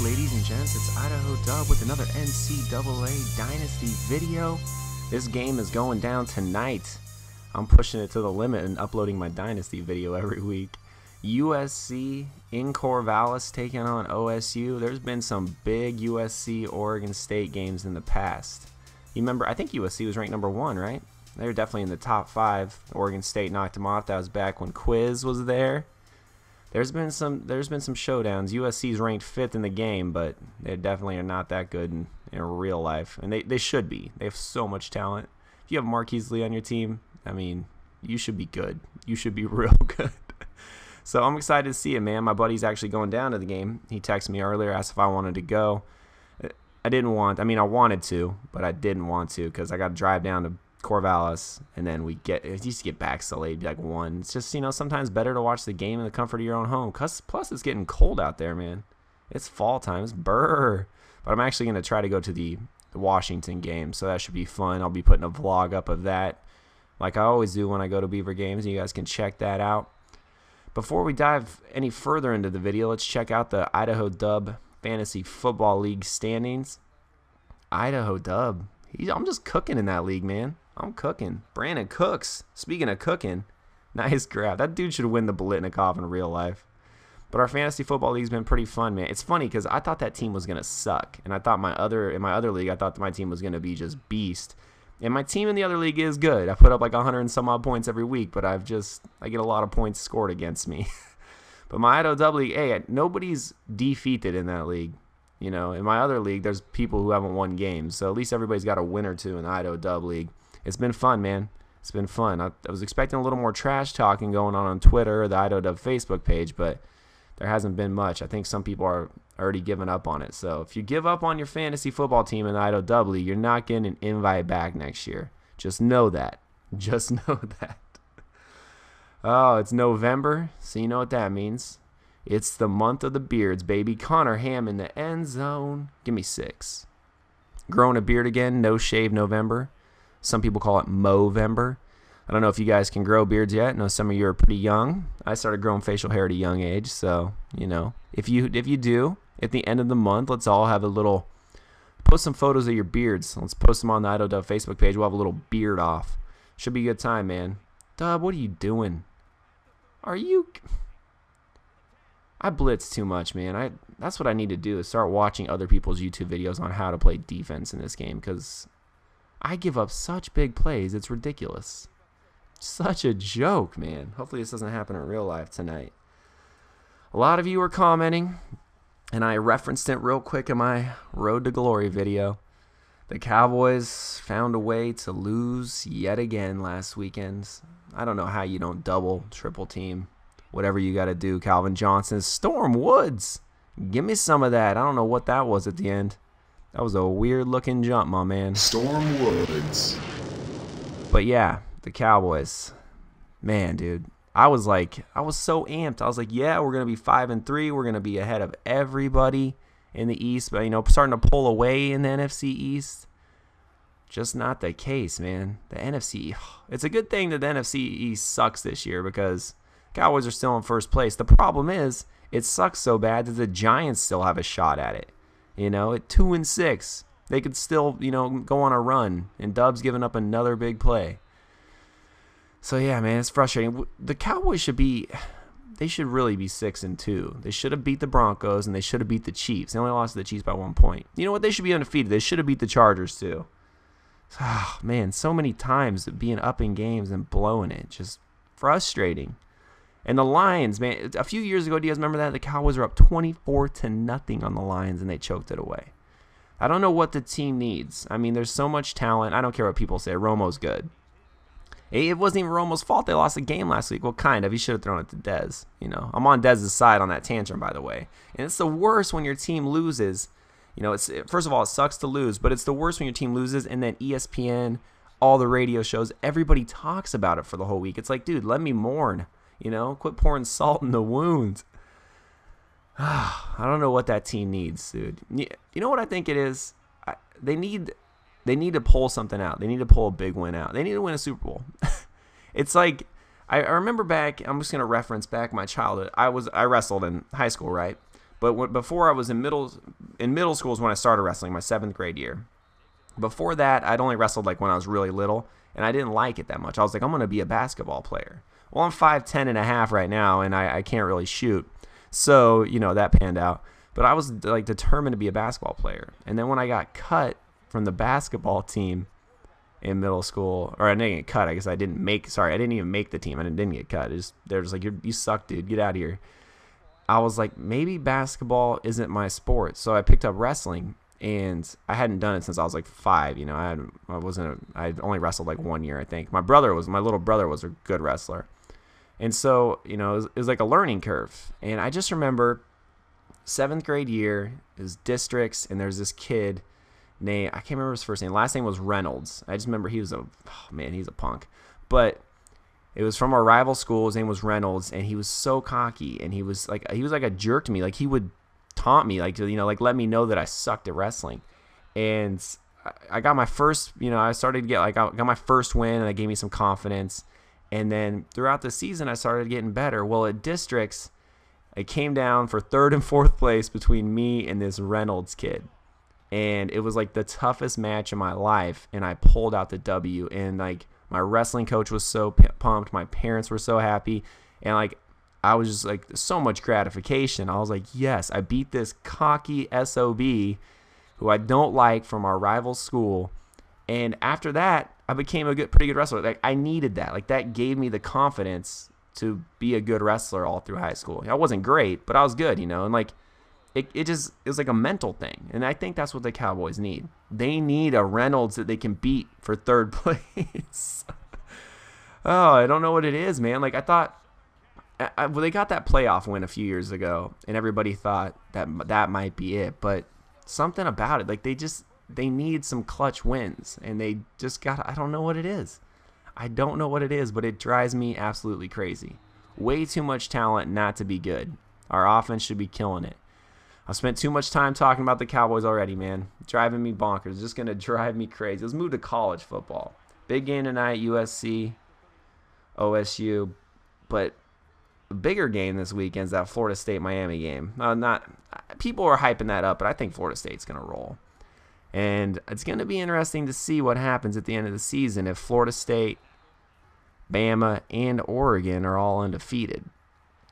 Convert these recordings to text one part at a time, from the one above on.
ladies and gents? It's Idahodub with another NCAA Dynasty video. This game is going down tonight. I'm pushing it to the limit and uploading my Dynasty video every week. USC in Corvallis taking on OSU. There's been some big USC Oregon State games in the past. You remember, I think USC was ranked number 1, right? They were definitely in the top 5. Oregon State knocked them off. That was back when Quiz was there. There's been some showdowns. USC's ranked 5th in the game, but they definitely are not that good in real life. And they should be. They have so much talent. If you have Marquise Lee on your team, I mean, you should be good. You should be real good. So I'm excited to see it, man. My buddy's actually going down to the game. He texted me earlier, asked if I wanted to go. I wanted to, but I didn't want to because I got to drive down to Corvallis, and then it used to get back so late, like 1. It's just, sometimes better to watch the game in the comfort of your own home. Plus, it's getting cold out there, man. It's fall time. It's brr. But I'm actually going to try to go to the Washington game, so that should be fun. I'll be putting a vlog up of that, like I always do when I go to Beaver games. You guys can check that out. Before we dive any further into the video, let's check out the Idahodub Fantasy Football League standings. Idahodub. I'm just cooking in that league, man. I'm cooking. Brandon Cooks. Speaking of cooking, nice grab. That dude should win the Bolitnikov in real life. But our fantasy football league's been pretty fun, man. It's funny because I thought that team was gonna suck, and I thought in my other league, I thought that my team was gonna be just beast. And my team in the other league is good. I put up like 100 and some odd points every week, but I get a lot of points scored against me. But my Idahodub league, hey, nobody's defeated in that league. In my other league, there's people who haven't won games. So at least everybody's got a win or two in the Idahodub league. It's been fun, man. It's been fun. I was expecting a little more trash talking going on Twitter or the Idahodub Facebook page, but there hasn't been much. I think some people are already giving up on it. So if you give up on your fantasy football team in the Idahodub league, you're not getting an invite back next year. Just know that. Just know that. Oh, it's November, so you know what that means. It's the month of the beards, baby. Connor Ham in the end zone. Give me 6. Growing a beard again, no shave November. Some people call it Movember. I don't know if you guys can grow beards yet. I know some of you are pretty young. I started growing facial hair at a young age, so, if you do, at the end of the month, let's all have post some photos of your beards. Let's post them on the Idahodub Facebook page. We'll have a little beard off. Should be a good time, man. Dub, what are you doing? I blitz too much, man. That's what I need to do, is start watching other people's YouTube videos on how to play defense in this game, because I give up such big plays. It's ridiculous. Such a joke, man. Hopefully this doesn't happen in real life tonight. A lot of you were commenting, and I referenced it real quick in my Road to Glory video. The Cowboys found a way to lose yet again last weekend. I don't know how you don't double, triple team, whatever you got to do. Calvin Johnson, Storm Woods. Give me some of that. I don't know what that was at the end. That was a weird-looking jump, my man. Storm Woods. But yeah, the Cowboys. Man, dude. I was so amped. I was like, yeah, we're going to be 5-3. We're going to be ahead of everybody in the East. But, starting to pull away in the NFC East. Just not the case, man. The NFC, it's a good thing that the NFC East sucks this year because Cowboys are still in first place. The problem is it sucks so bad that the Giants still have a shot at it. At 2-6, they could still, go on a run, and Dub's giving up another big play. So yeah, man, it's frustrating. The Cowboys should really be 6-2. They should have beat the Broncos, and they should have beat the Chiefs. They only lost to the Chiefs by 1 point. You know what? They should be undefeated. They should have beat the Chargers too. Oh, man, so many times being up in games and blowing it, just frustrating. And the Lions, man, a few years ago, do you guys remember that? The Cowboys were up 24-0 on the Lions, and they choked it away. I don't know what the team needs. I mean, there's so much talent. I don't care what people say. Romo's good. It wasn't even Romo's fault they lost a game last week. Well, kind of. He should have thrown it to Dez. I'm on Dez's side on that tantrum, by the way. And it's the worst when your team loses. First of all, it sucks to lose, but it's the worst when your team loses, and then ESPN, all the radio shows, everybody talks about it for the whole week. It's like, dude, let me mourn. Quit pouring salt in the wound. I don't know what that team needs, dude. You know what I think it is? They need to pull something out. They need to pull a big win out. They need to win a Super Bowl. It's like, I remember back, I'm just going to reference back my childhood. I wrestled in high school, right? But before I was in middle school is when I started wrestling, my 7th grade year. Before that, I'd only wrestled like when I was really little, and I didn't like it that much. I was like, I'm going to be a basketball player. Well, I'm 5'10 and a half right now, and I can't really shoot. So, that panned out. But I was like determined to be a basketball player. And then when I got cut from the basketball team in middle school, or I didn't get cut, I guess I didn't even make the team. I didn't get cut. They're just like, you suck, dude. Get out of here. I was like, maybe basketball isn't my sport. So I picked up wrestling, and I hadn't done it since I was like 5. I'd only wrestled like 1 year, I think. My little brother was a good wrestler. And so, it was like a learning curve. And I just remember 7th grade year, it was districts, and there's this kid named, I can't remember his first name. Last name was Reynolds. I just remember he's a punk. But it was from our rival school. His name was Reynolds, and he was so cocky, and he was like a jerk to me. Like, he would taunt me, like let me know that I sucked at wrestling. And I got my first, I started to get I got my first win, and that gave me some confidence. And then throughout the season, I started getting better. Well, at districts, it came down for 3rd and 4th place between me and this Reynolds kid. And it was like the toughest match of my life, and I pulled out the W. And like, my wrestling coach was so pumped, my parents were so happy, and like, I was just like, so much gratification. I was like, yes, I beat this cocky SOB who I don't like from our rival school. And after that, I became a pretty good wrestler. Like, I needed that. Like, that gave me the confidence to be a good wrestler all through high school. I wasn't great, but I was good, and like, it was like a mental thing. And I think that's what the Cowboys need. They need a Reynolds that they can beat for 3rd place. Oh, I don't know what it is, man. Like, I thought, they got that playoff win a few years ago, and everybody thought that might be it. But something about it, like, they need some clutch wins, and they just I don't know what it is. I don't know what it is, but it drives me absolutely crazy. Way too much talent not to be good. Our offense should be killing it. I spent too much time talking about the Cowboys already, man. Driving me bonkers. It's just going to drive me crazy. Let's move to college football. Big game tonight, USC, OSU. But the bigger game this weekend is that Florida State-Miami game. People are hyping that up, but I think Florida State's going to roll. And it's going to be interesting to see what happens at the end of the season if Florida State, Bama, and Oregon are all undefeated.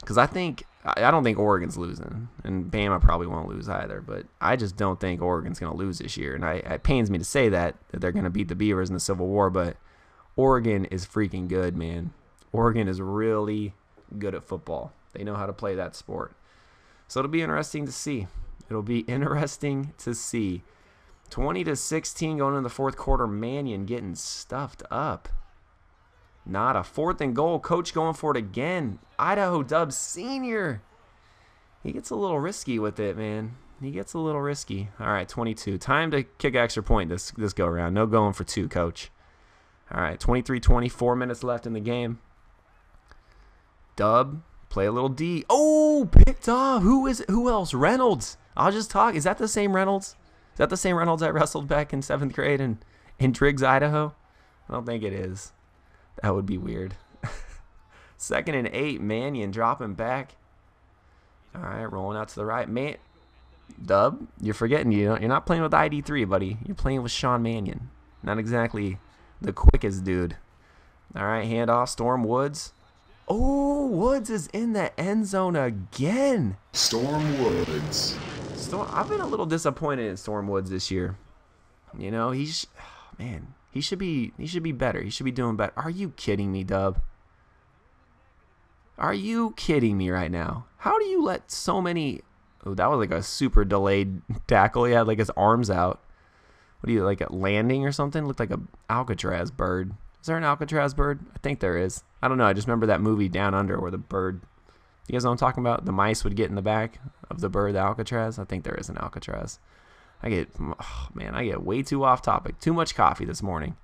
Because I don't think Oregon's losing, and Bama probably won't lose either. But I just don't think Oregon's going to lose this year. And it pains me to say that they're going to beat the Beavers in the Civil War, but Oregon is freaking good, man. Oregon is really good at football. They know how to play that sport. So it'll be interesting to see. 20-16 going into the 4th quarter. Mannion getting stuffed up. Not a 4th and goal. Coach going for it again. Idahodub senior. He gets a little risky with it, man. He gets a little risky. All right, 22. Time to kick an extra point this go around. No going for 2, coach. All right, 23-20. 4 minutes left in the game. Dub, play a little D. Oh, picked off. Who is it? Who else? Reynolds. I'll just talk. Is that the same Reynolds? Is that the same Reynolds I wrestled back in 7th grade in Driggs, Idaho? I don't think it is. That would be weird. 2nd and 8. Mannion dropping back. All right, rolling out to the right. Dub, you're forgetting. You're not playing with ID3, buddy. You're playing with Sean Mannion. Not exactly the quickest dude. All right, handoff. Storm Woods. Oh, Woods is in the end zone again. Storm Woods. I've been a little disappointed in Storm Woods this year. He should be better. He should be doing better. Are you kidding me, Dub? Are you kidding me right now? How do you let so many... Oh, that was like a super delayed tackle. He had like his arms out. What do you, like a landing or something? Looked like a Alcatraz bird. Is there an Alcatraz bird? I think there is. I don't know. I just remember that movie Down Under where the bird... You guys know what I'm talking about? The mice would get in the back of the bird, the Alcatraz. I think there is an Alcatraz. I get way too off topic. Too much coffee this morning.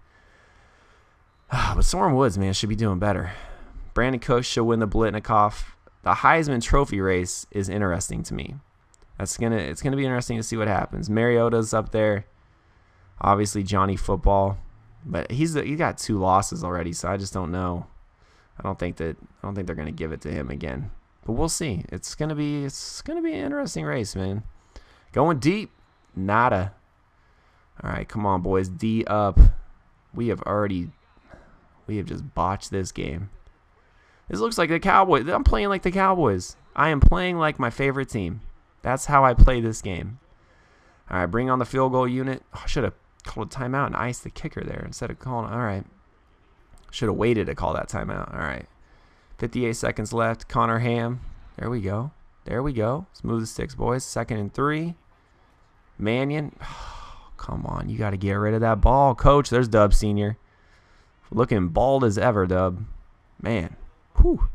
But Storm Woods, man, should be doing better. Brandon Cooks should win the Blitnikoff. The Heisman Trophy race is interesting to me. It's gonna be interesting to see what happens. Mariota's up there. Obviously Johnny Football, but he got 2 losses already, so I just don't know. I don't think they're gonna give it to him again. But we'll see. It's gonna be an interesting race, man. Going deep, nada. All right, come on, boys. D up. We have just botched this game. This looks like the Cowboys. I'm playing like the Cowboys. I am playing like my favorite team. That's how I play this game. All right, bring on the field goal unit. Oh, I should have called a timeout and iced the kicker there instead of calling. All right. Should have waited to call that timeout. All right. 58 seconds left. Connor Ham. There we go. There we go. Let's move the sticks, boys. 2nd and 3. Mannion. Oh, come on. You got to get rid of that ball. Coach, there's Dub Sr. Looking bald as ever, Dub. Man. Whew.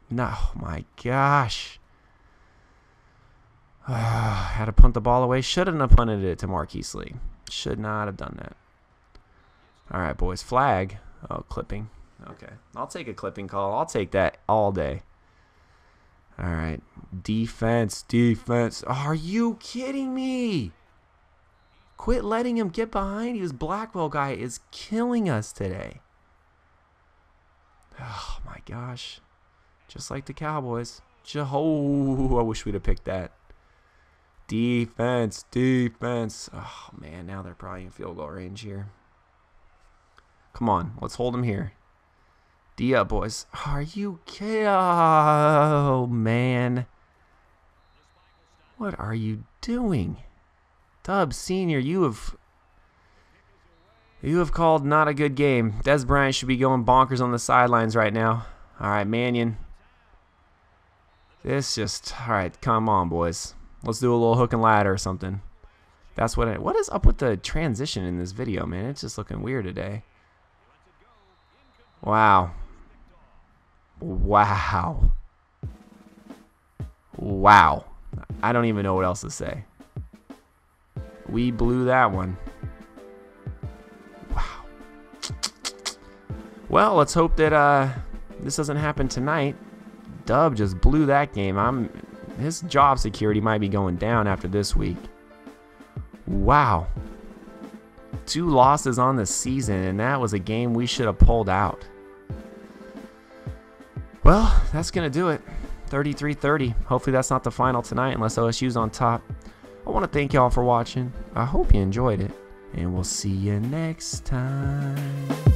No, my gosh. Had to punt the ball away. Shouldn't have punted it to Marquise Lee. Should not have done that. All right, boys. Flag. Oh, clipping. Okay. I'll take a clipping call. I'll take that all day. All right. Defense. Defense. Oh, are you kidding me? Quit letting him get behind you. This Blackwell guy is killing us today. Oh, my gosh. Just like the Cowboys. Oh, I wish we'd have picked that. Defense. Defense. Oh, man. Now they're probably in field goal range here. Come on. Let's hold them here. D up, boys. Are you kidding? Oh, man. What are you doing? Dub Sr., you have called not a good game. Des Bryant should be going bonkers on the sidelines right now. All right, Mannion. All right, come on, boys. Let's do a little hook and ladder or something. That's what is up with the transition in this video, man? It's just looking weird today. Wow. Wow. Wow. I don't even know what else to say. We blew that one. Wow. Well, let's hope that this doesn't happen tonight. Dub just blew that game. His job security might be going down after this week. Wow. 2 losses on the season, and that was a game we should have pulled out. Well, that's going to do it. 33-30. Hopefully that's not the final tonight unless OSU's on top. I want to thank y'all for watching. I hope you enjoyed it, and we'll see you next time.